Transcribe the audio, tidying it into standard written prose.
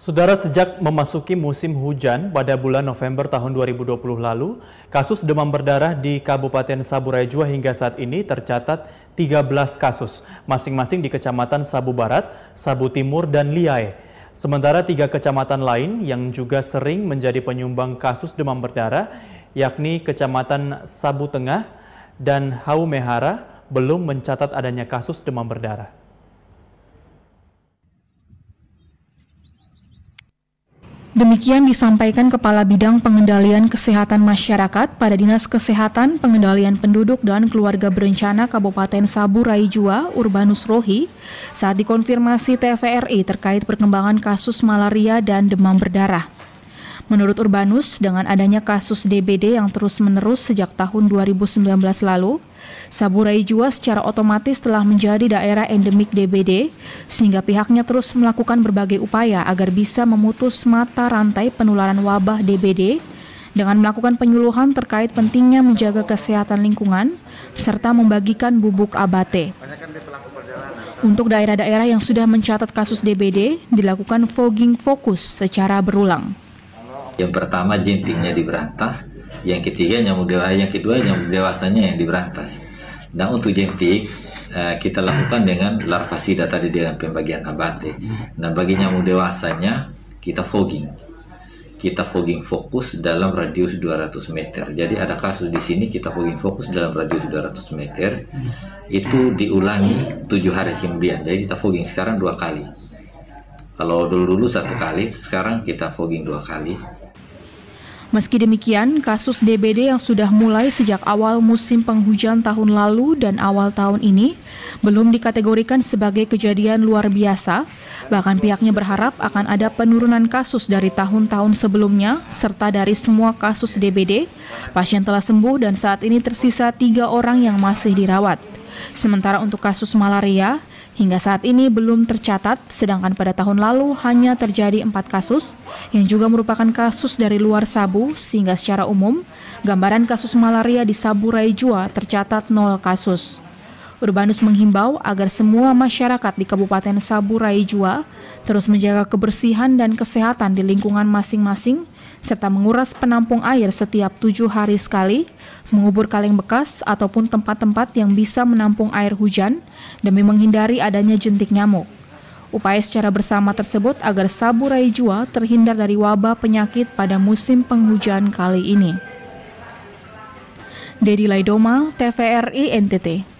Saudara, sejak memasuki musim hujan pada bulan November tahun 2020 lalu, kasus demam berdarah di Kabupaten Saburai Jua hingga saat ini tercatat 13 kasus, masing-masing di Kecamatan Sabu Barat, Sabu Timur, dan Liai. Sementara 3 kecamatan lain yang juga sering menjadi penyumbang kasus demam berdarah, yakni Kecamatan Sabu Tengah dan Haumehara, belum mencatat adanya kasus demam berdarah. Demikian disampaikan Kepala Bidang Pengendalian Kesehatan Masyarakat pada Dinas Kesehatan, Pengendalian Penduduk dan Keluarga Berencana Kabupaten Saburai Jua, Urbanus Rohi, saat dikonfirmasi TVRI terkait perkembangan kasus malaria dan demam berdarah. Menurut Urbanus, dengan adanya kasus DBD yang terus-menerus sejak tahun 2019 lalu, Saburai Jua secara otomatis telah menjadi daerah endemik DBD, sehingga pihaknya terus melakukan berbagai upaya agar bisa memutus mata rantai penularan wabah DBD dengan melakukan penyuluhan terkait pentingnya menjaga kesehatan lingkungan, serta membagikan bubuk abate. Untuk daerah-daerah yang sudah mencatat kasus DBD, dilakukan fogging fokus secara berulang. Yang pertama jentiknya diberantas, yang ketiga nyamuk dewasa, yang kedua nyamuk dewasanya yang diberantas. Nah, untuk jentik kita lakukan dengan larvasida tadi dengan pembagian abate. Nah, bagi nyamuk dewasanya kita fogging. Kita fogging fokus dalam radius 200 meter. Jadi ada kasus di sini kita fogging fokus dalam radius 200 meter. Itu diulangi 7 hari kemudian. Jadi kita fogging sekarang 2 kali. Kalau dulu 1 kali, sekarang kita fogging 2 kali. Meski demikian, kasus DBD yang sudah mulai sejak awal musim penghujan tahun lalu dan awal tahun ini belum dikategorikan sebagai kejadian luar biasa. Bahkan pihaknya berharap akan ada penurunan kasus dari tahun-tahun sebelumnya, serta dari semua kasus DBD, pasien telah sembuh dan saat ini tersisa 3 orang yang masih dirawat. Sementara untuk kasus malaria, hingga saat ini belum tercatat, sedangkan pada tahun lalu hanya terjadi 4 kasus, yang juga merupakan kasus dari luar Sabu, sehingga secara umum, gambaran kasus malaria di Saburai Jua tercatat 0 kasus. Urbanus menghimbau agar semua masyarakat di Kabupaten Saburai Jua terus menjaga kebersihan dan kesehatan di lingkungan masing-masing, serta menguras penampung air setiap 7 hari sekali, mengubur kaleng bekas ataupun tempat-tempat yang bisa menampung air hujan demi menghindari adanya jentik nyamuk. Upaya secara bersama tersebut agar Saburai Jua terhindar dari wabah penyakit pada musim penghujan kali ini. Dedi Laidoma, TVRI NTT.